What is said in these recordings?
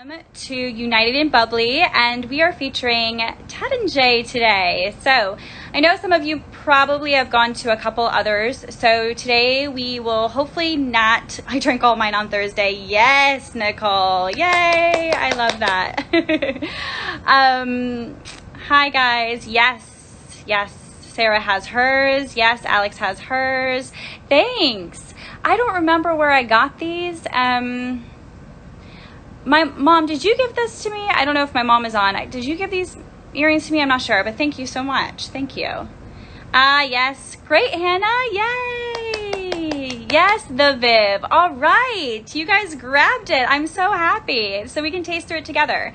To United and Bubbly, and we are featuring Todd and Shay today. So I know some of you probably have gone to a couple others, so today we will hopefully not. I drank all mine on Thursday. Yes, Nicole, yay, I love that. Hi guys. Yes, Sarah has hers. Yes, Alex has hers. Thanks. I don't remember where I got these. My mom, did you give this to me? I don't know if my mom is on. Did you give these earrings to me? I'm not sure, but thank you so much. Thank you. Yes. Great, Hannah. Yay. Yes, the Viv. All right. You guys grabbed it. I'm so happy. So we can taste through it together.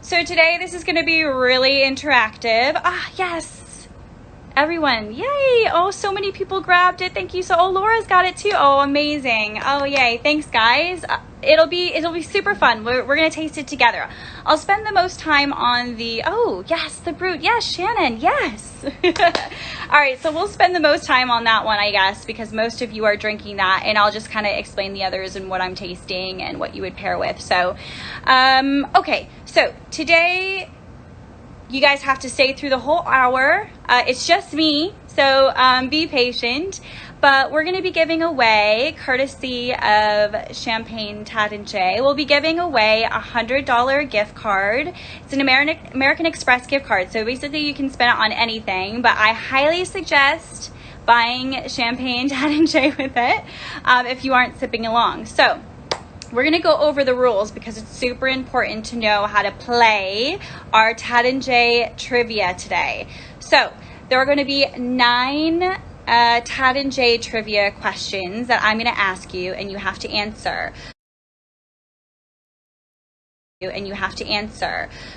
So today, this is going to be really interactive. Yes. Everyone, yay. Oh, so many people grabbed it. Thank you. Oh, Laura's got it too. Oh, amazing. Oh, yay. Thanks, guys. It'll be super fun. We're going to taste it together. I'll spend the most time on the, oh, yes, the Brute. Yes, Shannon. Yes. All right. So we'll spend the most time on that one, I guess, because most of you are drinking that, and I'll just kind of explain the others and what I'm tasting and what you would pair with. So, okay. So today, you guys have to stay through the whole hour. It's just me, so be patient. But we're going to be giving away, courtesy of Champagne, Todd and Shay, we'll be giving away a $100 gift card. It's an American Express gift card, so basically you can spend it on anything, but I highly suggest buying Champagne, Todd and Shay with it if you aren't sipping along. So we're going to go over the rules because it's super important to know how to play our Todd and Shay trivia today. So there are going to be 9 Todd and Shay trivia questions that I'm going to ask you, and you have to answer.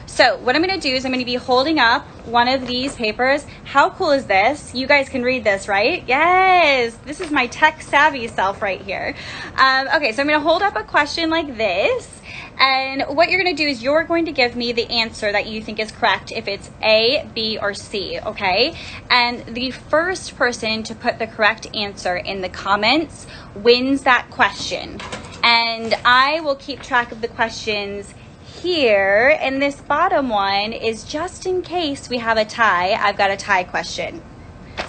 So what I'm going to do is I'm going to be holding up one of these papers. How cool is this? You guys can read this, right? Yes, this is my tech savvy self right here. Okay, so I'm going to hold up a question like this, and what you're going to do is you're going to give me the answer that you think is correct, if it's A, B, or C, okay? And the first person to put the correct answer in the comments wins that question. And I will keep track of the questions here, and this bottom one is just in case we have a tie. I've got a tie question.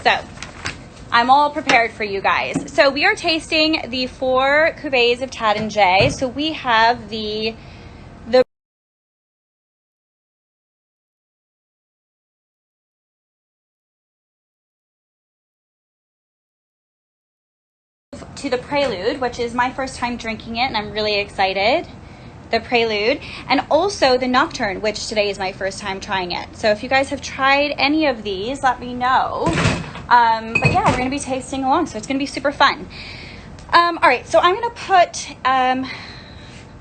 So I'm all prepared for you guys. So we are tasting the 4 cuvées of Todd and Shay. So we have the to the Prelude, which is my first time drinking it, and I'm really excited. The Prelude, and also the Nocturne, which today is my first time trying it. So if you guys have tried any of these, let me know. But yeah, we're going to be tasting along, so it's going to be super fun. All right, so I'm going to put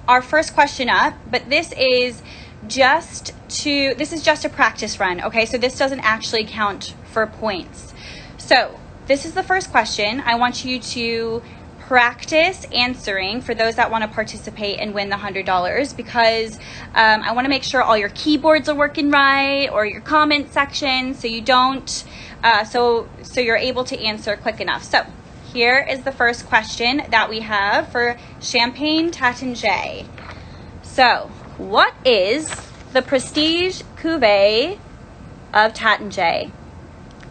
our first question up, but this is just a practice run, okay? So this doesn't actually count for points. So this is the first question. I want you to practice answering for those that want to participate and win the $100, because I want to make sure all your keyboards are working right, or your comment section, so you don't so you're able to answer quick enough. So here is the first question that we have for Champagne, Todd and Shay. So what is the prestige cuvée of Todd and Shay?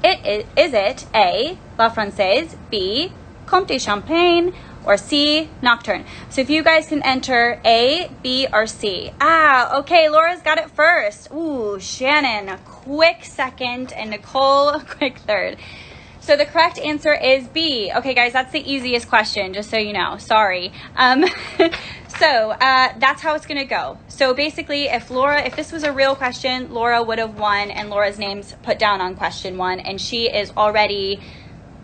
Is it A, La Francaise, B, Comte de Champagne, or C, Nocturne? So if you guys can enter A, B, or C. Okay, Laura's got it first. Ooh, Shannon, a quick second, and Nicole, a quick third. So the correct answer is B. Okay, guys, that's the easiest question, just so you know. Sorry. So that's how it's going to go. So basically, if this was a real question, Laura would have won, and Laura's name's put down on question 1, and she is already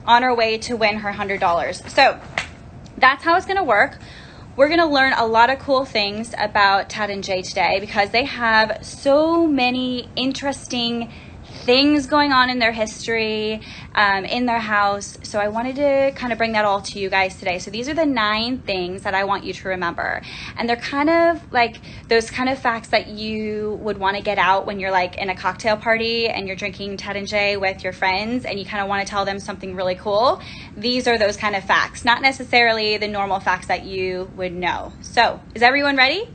on her way to win her $100. So that's how it's going to work. We're going to learn a lot of cool things about Todd and Shay today, because they have so many interesting things going on in their history, in their house. So I wanted to kind of bring that all to you guys today. So these are the 9 things that I want you to remember. And they're kind of like those kind of facts that you would want to get out when you're like in a cocktail party and you're drinking Todd and Shay with your friends and you kind of want to tell them something really cool. These are those kind of facts, not necessarily the normal facts that you would know. So is everyone ready?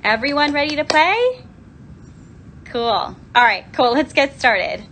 Everyone ready to play? Cool. All right, cool. Let's get started.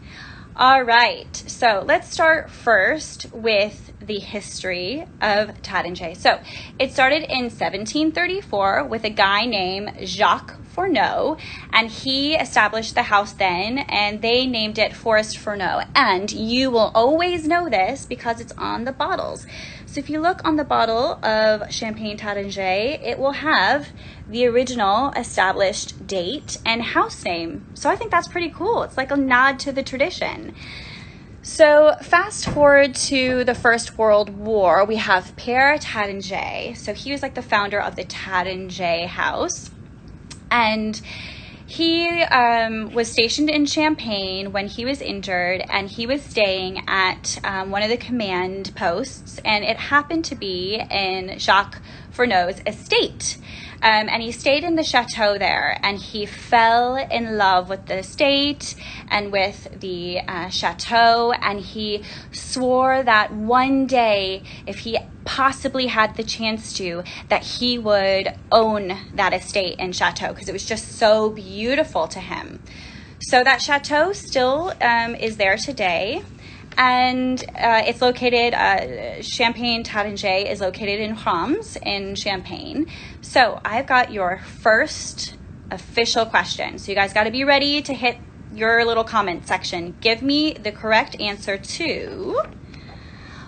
All right, so let's start first with the history of Taittinger. So it started in 1734 with a guy named Jacques Fourneau, and he established the house then, and they named it Forest Fourneau. And you will always know this because it's on the bottles. So if you look on the bottle of Champagne Taittinger, it will have the original established date and house name. So I think that's pretty cool. It's like a nod to the tradition. So fast forward to the First World War, we have Pierre Taittinger. So he was like the founder of the Taittinger house. And he was stationed in Champagne when he was injured, and he was staying at one of the command posts, and it happened to be in Jacques Fourneau's estate. And he stayed in the chateau there, and he fell in love with the estate and with the chateau, and he swore that one day, if he possibly had the chance to, that he would own that estate and chateau because it was just so beautiful to him. So that chateau still is there today. And it's located, Champagne Taittinger is located in Reims in Champagne. So I've got your first official question. So you guys got to be ready to hit your little comment section. Give me the correct answer to,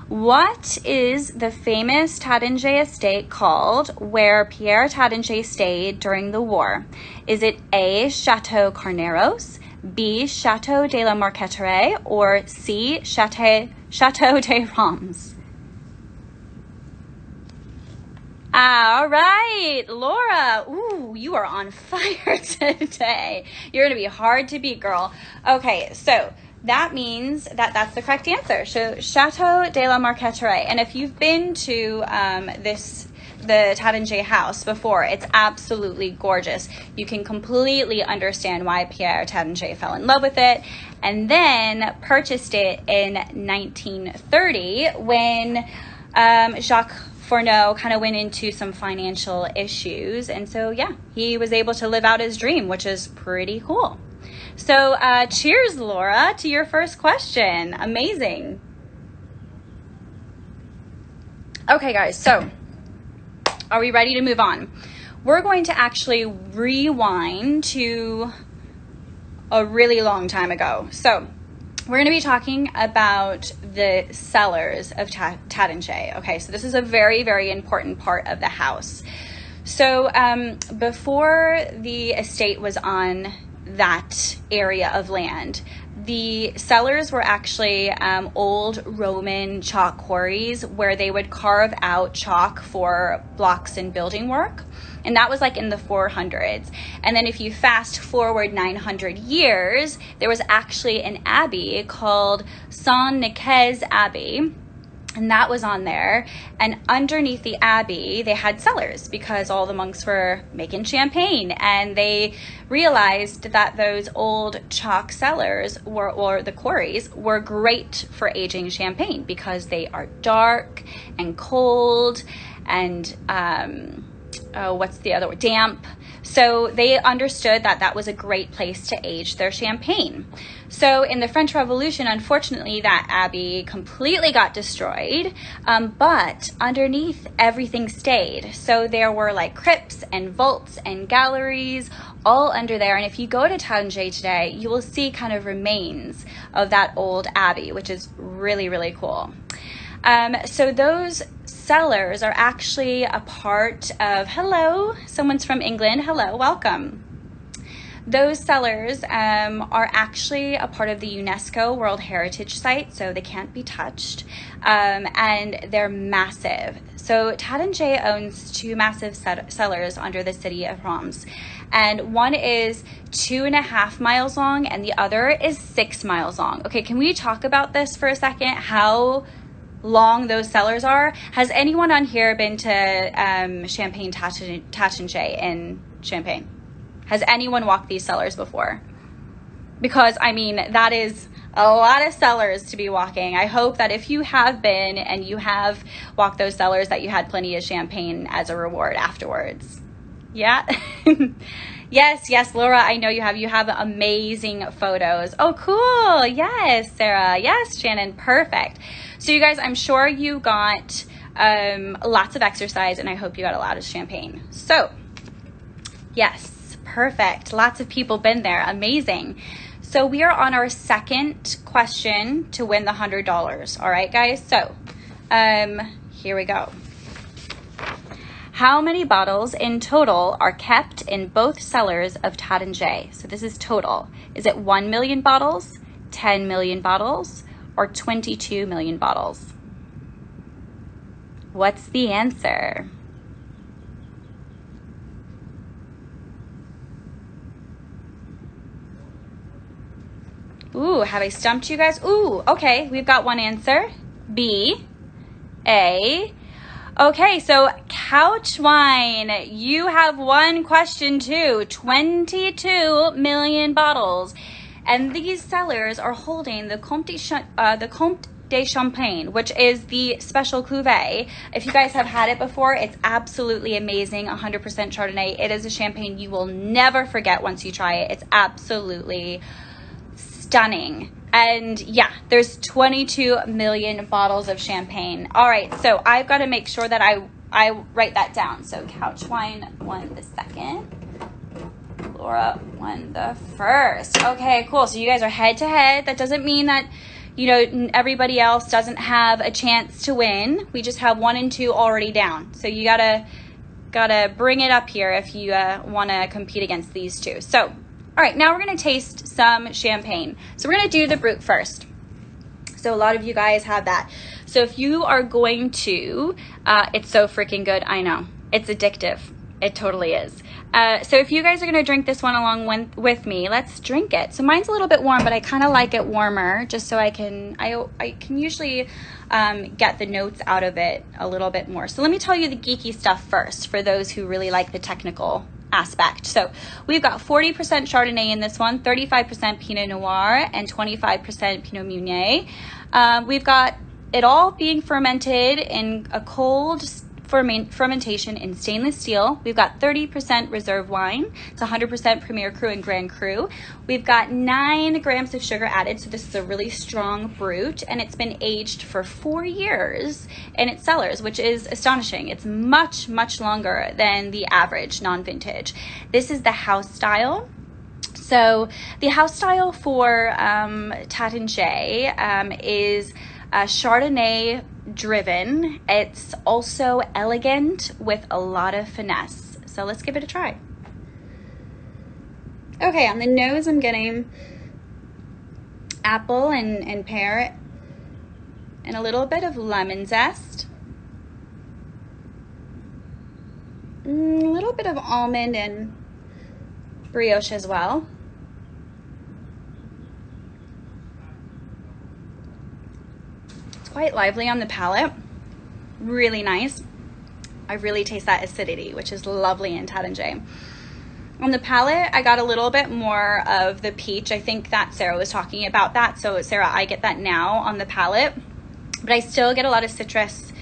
what is the famous Taittinger estate called where Pierre Taittinger stayed during the war? Is it A, Chateau Carneros, B, Chateau de la Marqueterie, or C, Chateau de Reims? All right, Laura. Ooh, you are on fire today. You're going to be hard to beat, girl. Okay, so that means that that's the correct answer. So Chateau de la Marqueterie. And if you've been to the Taittinger house before, it's absolutely gorgeous. You can completely understand why Pierre Taittinger fell in love with it and then purchased it in 1930 when Jacques Fourneau kind of went into some financial issues. And so, yeah, he was able to live out his dream, which is pretty cool. So cheers, Laura, to your first question. Amazing. Okay, guys, so are we ready to move on? We're going to actually rewind to a really long time ago. So we're going to be talking about the cellars of Taittinger. Okay, so this is a very, very important part of the house. So before the estate was on that area of land, the cellars were actually old Roman chalk quarries where they would carve out chalk for blocks and building work. And that was like in the 400s. And then if you fast forward 900 years, there was actually an abbey called Saint-Nicaise Abbey. And that was on there. And underneath the abbey, they had cellars because all the monks were making champagne. And they realized that those old chalk cellars or the quarries were great for aging champagne because they are dark and cold and what's the other word? Damp. So they understood that that was a great place to age their champagne. So in the French Revolution, unfortunately, that abbey completely got destroyed, but underneath everything stayed. So there were like crypts and vaults and galleries all under there. And if you go to Taittinger today, you will see kind of remains of that old abbey, which is really, really cool. So those cellars are actually a part of, hello, someone's from England. Hello, welcome. Those cellars are actually a part of the UNESCO World Heritage Site, so they can't be touched, and they're massive. So Taittinger owns two massive cellars under the city of Reims, and one is 2.5 miles long and the other is 6 miles long. Okay, can we talk about this for a second? How long those cellars are? Has anyone on here been to Champagne Taittinger in Champagne? Has anyone walked these cellars before? Because, I mean, that is a lot of cellars to be walking. I hope that if you have been and you have walked those cellars that you had plenty of champagne as a reward afterwards. Yeah. Yes, Laura, I know you have. You have amazing photos. Oh, cool. Yes, Sarah. Yes, Shannon. Perfect. So you guys, I'm sure you got lots of exercise, and I hope you got a lot of champagne. So yes, perfect. Lots of people been there. Amazing. So we are on our second question to win the $100. All right, guys. So here we go. How many bottles in total are kept in both cellars of Todd and Shay? So this is total. Is it 1 million bottles, 10 million bottles, or 22 million bottles? What's the answer? Ooh, have I stumped you guys? Ooh, okay, we've got one answer. B, A. Okay, so couch wine, you have one question too. 22 million bottles. And these cellars are holding the Comte de Champagne, which is the special cuvee. If you guys have had it before, it's absolutely amazing. 100% Chardonnay. It is a champagne you will never forget once you try it. It's absolutely stunning. And yeah, there's 22 million bottles of champagne. All right, so I've got to make sure that I write that down. So couch wine won the second. Laura won the first. Okay, cool. So you guys are head to head. That doesn't mean that, you know, everybody else doesn't have a chance to win. We just have 1 and 2 already down. So you gotta bring it up here if you want to compete against these two. So, all right, now we're gonna taste some champagne. So we're gonna do the Brut first. So a lot of you guys have that. So if you are going to, it's so freaking good. I know, it's addictive. It totally is. So if you guys are gonna drink this one along with me, let's drink it. So mine's a little bit warm, but I kind of like it warmer just so I can usually get the notes out of it a little bit more. So let me tell you the geeky stuff first for those who really like the technical aspect. So we've got 40% Chardonnay in this one, 35% Pinot Noir, and 25% Pinot Meunier. We've got it all being fermented in a cold fermentation in stainless steel. We've got 30% reserve wine. It's 100% Premier Cru and Grand Cru. We've got 9 grams of sugar added, so this is a really strong brut, and it's been aged for 4 years in its cellars, which is astonishing. It's much, much longer than the average non-vintage. This is the house style. So the house style for Todd and Shay is Chardonnay driven. It's also elegant with a lot of finesse. So let's give it a try. Okay, on the nose I'm getting apple and pear and a little bit of lemon zest. A little bit of almond and brioche as well. Quite lively on the palate, really nice. I really taste that acidity, which is lovely in Todd and Shay. On the palate, I got a little bit more of the peach. I think that Sarah was talking about that. So Sarah, I get that now on the palate, but I still get a lot of citrus.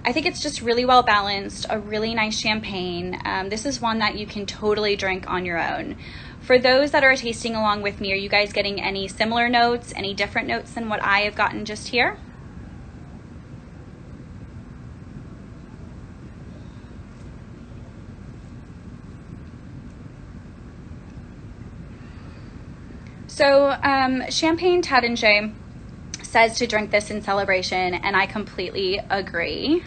I think it's just really well balanced, a really nice champagne. This is one that you can totally drink on your own. For those that are tasting along with me, are you guys getting any similar notes, any different notes than what I have gotten just here? So Champagne Todd and Shay says to drink this in celebration, and I completely agree.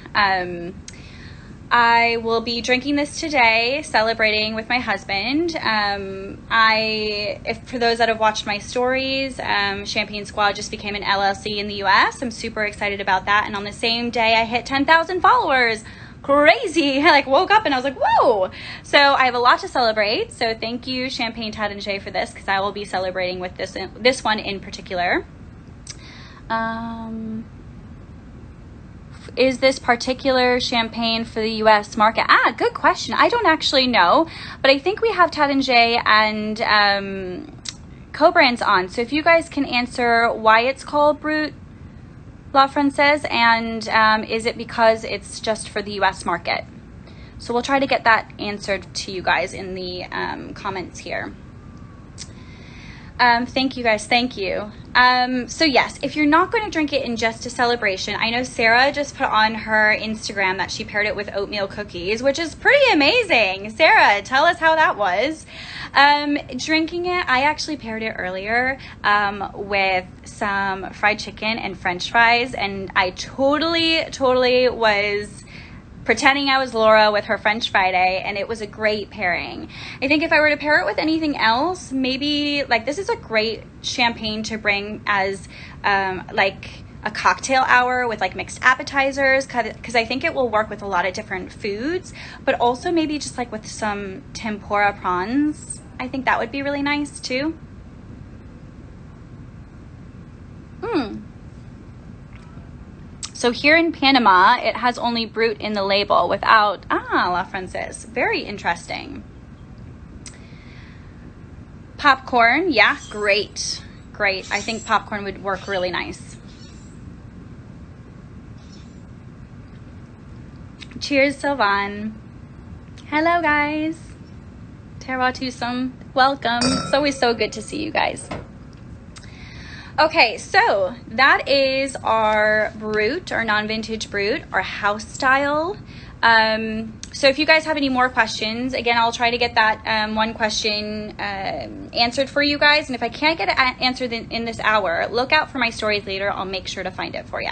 I will be drinking this today, celebrating with my husband. For those that have watched my stories, Champagne Squad just became an LLC in the US. I'm super excited about that. And on the same day, I hit 10,000 followers. Crazy. I woke up and I was like, whoa. So I have a lot to celebrate. So thank you, Champagne Todd and Shay, for this, because I will be celebrating with this one in particular. Is this particular champagne for the US market? Good question. I don't actually know, but I think we have Todd and Shay and co-brands on. So if you guys can answer why it's called Brut La Francaise, and is it because it's just for the US market? So we'll try to get that answered to you guys in the comments here. Thank you guys. Thank you. So yes, if you're not going to drink it in just a celebration, I know Sarah just put on her Instagram that she paired it with oatmeal cookies, which is pretty amazing. Sarah, tell us how that was. Drinking it, I actually paired it earlier with some fried chicken and French fries, and I totally was pretending I was Laura with her French Friday, and it was a great pairing. I think if I were to pair it with anything else, maybe like this is a great champagne to bring as like a cocktail hour with like mixed appetizers, because I think it will work with a lot of different foods, but also maybe just like with some tempura prawns. I think that would be really nice too. So here in Panama, it has only Brut in the label without, La Francis. Very interesting. Popcorn, yeah, great. I think popcorn would work really nice. Cheers, Sylvan. Hello, guys. Terra Tusum, welcome. It's always so good to see you guys. Okay, so that is our Brut, our non-vintage Brut, our house style. So if you guys have any more questions, again, I'll try to get that one question answered for you guys. And if I can't get it answered in this hour, look out for my stories later. I'll make sure to find it for you.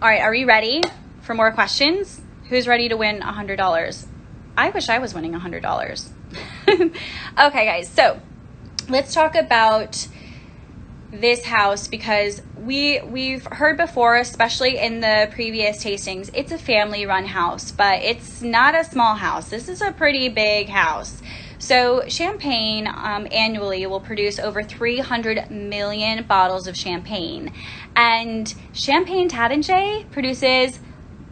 All right, are we ready for more questions? Who's ready to win $100? I wish I was winning $100. Okay, guys, so let's talk about this house, because we've heard before, especially in the previous tastings, it's a family run house, but it's not a small house. This is a pretty big house. So Champagne annually will produce over 300 million bottles of champagne, and Champagne Taittinger produces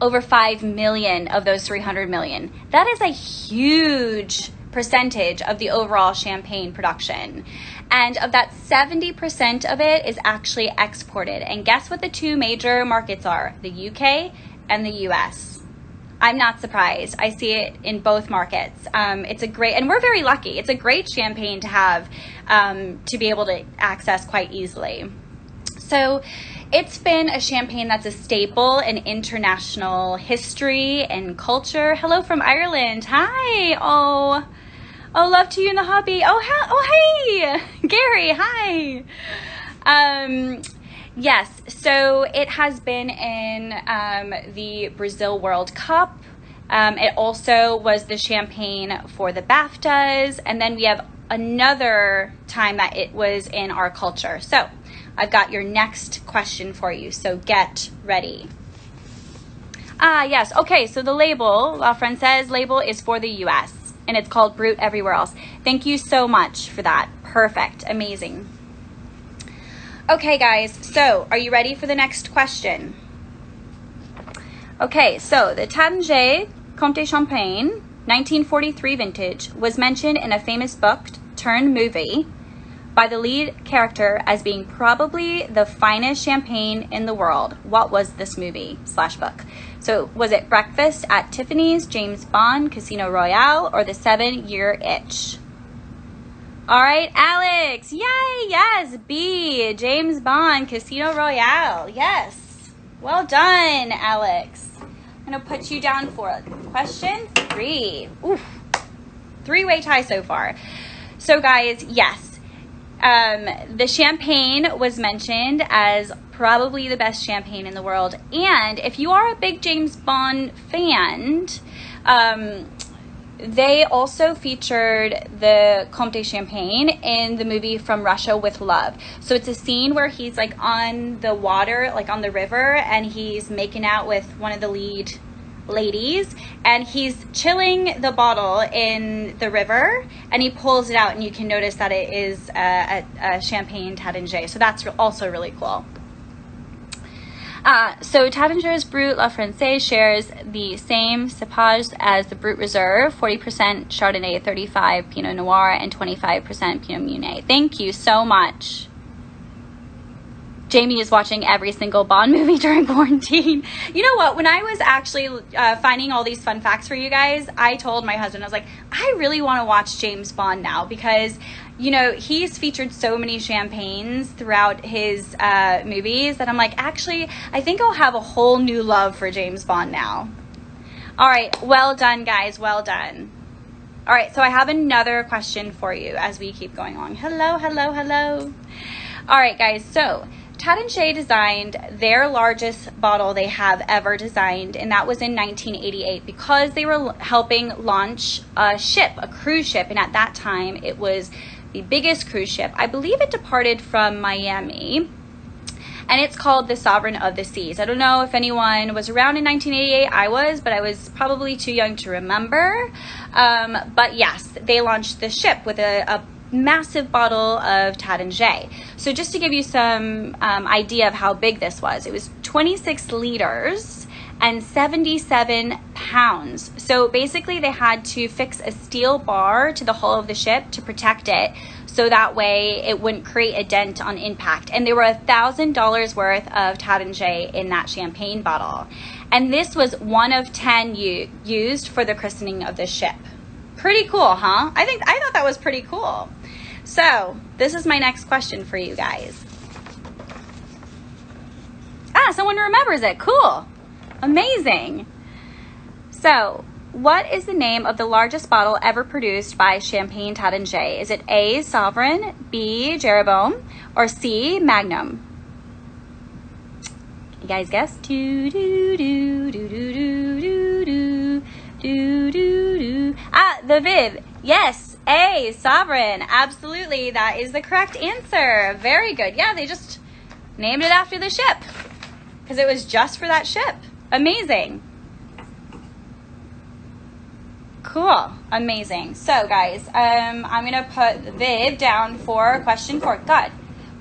over 5 million of those 300 million. That is a huge percentage of the overall champagne production. And of that, 70% of it is actually exported. And guess what the two major markets are? The UK and the US. I'm not surprised. I see it in both markets. It's a great, and we're very lucky. It's a great champagne to have, to be able to access quite easily. So it's been a champagne that's a staple in international history and culture. Hello from Ireland. Hi. Oh, love to you in the hobby. Hey, Gary, hi. Yes, so it has been in the Brazil World Cup. It also was the champagne for the BAFTAs. And then we have another time that it was in our culture. So I've got your next question for you. So get ready. Yes. Okay, so the label, La Francaise label, is for the US. And it's called Brut everywhere else. Thank you so much for that. Perfect. Amazing. Okay, guys. So, are you ready for the next question? Okay, so the Taittinger Comte de Champagne, 1943 vintage, was mentioned in a famous book turned movie by the lead character as being probably the finest champagne in the world. What was this movie / book? So was it Breakfast at Tiffany's, James Bond, Casino Royale, or The 7-Year Itch? All right, Alex. Yay, yes. B, James Bond, Casino Royale. Yes. Well done, Alex. I'm going to put you down for question 3. Oof. 3-way tie so far. So, guys, yes. The champagne was mentioned as probably the best champagne in the world. And if you are a big James Bond fan, they also featured the Comte de Champagne in the movie From Russia with Love. So it's a scene where he's like on the water, like on the river, and he's making out with one of the lead ladies, and he's chilling the bottle in the river, and he pulls it out, and you can notice that it is a Champagne Taittinger. So that's also really cool. So Taittinger's Brut La Francaise shares the same cepage as the Brut Reserve, 40% Chardonnay, 35% Pinot Noir, and 25% Pinot Meunier. Thank you so much. Jamie is watching every single Bond movie during quarantine. You know what? When I was actually finding all these fun facts for you guys, I told my husband, I was like, I really want to watch James Bond now because, you know, he's featured so many champagnes throughout his movies that I'm like, actually, I think I'll have a whole new love for James Bond now. All right. Well done, guys. Well done. All right. So I have another question for you as we keep going on. Hello, hello, hello. All right, guys. So Todd and Shay designed their largest bottle they have ever designed, and that was in 1988 because they were helping launch a ship, a cruise ship, and at that time it was the biggest cruise ship. I believe it departed from Miami, and it's called the Sovereign of the Seas. I don't know if anyone was around in 1988. I was, but I was probably too young to remember. But yes, they launched the ship with a massive bottle of Taittinger. So just to give you some idea of how big this was, it was 26 liters and 77 pounds. So basically they had to fix a steel bar to the hull of the ship to protect it, so that way it wouldn't create a dent on impact. And there were $1,000 worth of Taittinger in that champagne bottle. And this was one of 10 used for the christening of the ship. Pretty cool, huh? I thought that was pretty cool. So this is my next question for you guys. Someone remembers it. Cool. Amazing. So what is the name of the largest bottle ever produced by Champagne Taittinger? Is it A, Sovereign, B, Jeroboam, or C, Magnum? You guys guess? Do do do do do do do do do do. The Viv. Yes, A, Sovereign. Absolutely, that is the correct answer. Very good. Yeah, they just named it after the ship because it was just for that ship. Amazing. Cool. Amazing. So guys, I'm gonna put Viv down for question 4. God,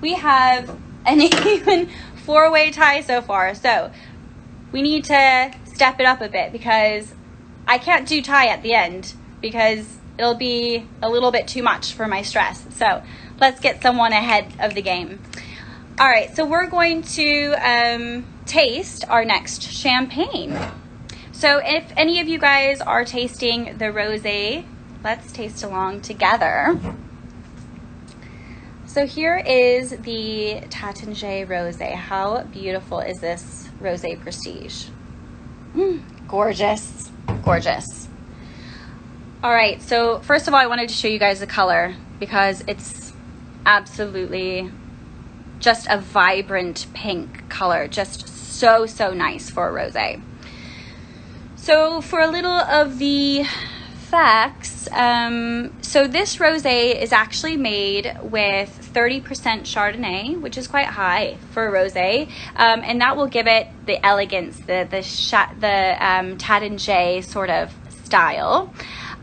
we have an even 4-way tie so far. So we need to step it up a bit because I can't do tie at the end because it'll be a little bit too much for my stress. So let's get someone ahead of the game. All right, so we're going to taste our next champagne. So if any of you guys are tasting the rosé, let's taste along together. So here is the Taittinger Rosé. How beautiful is this Rosé Prestige? Gorgeous, gorgeous. All right, so first of all, I wanted to show you guys the color because it's absolutely just a vibrant pink color. Just so, so nice for a rosé. So for a little of the facts, so this rosé is actually made with 30% Chardonnay, which is quite high for a rosé, and that will give it the elegance, the Taittinger sort of style.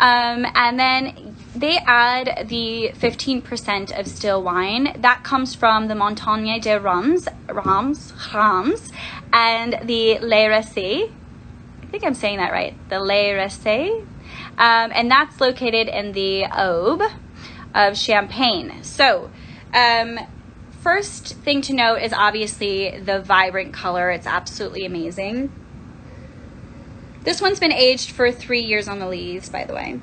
And then they add the 15% of still wine. That comes from the Montagne de Rams, and the Le Rosé. I think I'm saying that right. The Le Rosé. And that's located in the Aube of Champagne. So, first thing to note is obviously the vibrant color. It's absolutely amazing. This one's been aged for 3 years on the lees, by the way.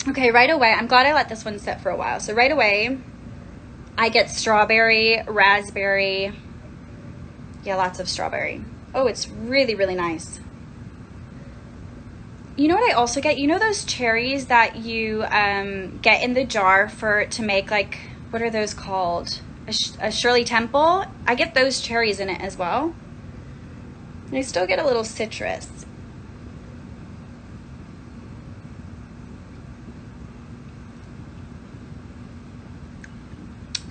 Okay, right away, I'm glad I let this one sit for a while. So right away, I get strawberry, raspberry. Yeah, lots of strawberry. Oh, it's really, really nice. You know what I also get? You know those cherries that you get in the jar to make, like, what are those called? A Shirley Temple? I get those cherries in it as well. And I still get a little citrus.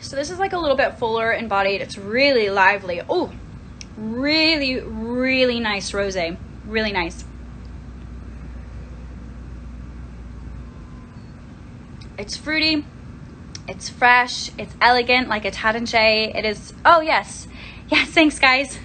So this is like a little bit fuller and bodied. It's really lively. Oh, really, really nice rosé. Really nice. It's fruity. It's fresh. It's elegant, like a Taittinger. It is. Oh, yes. Yes, thanks, guys.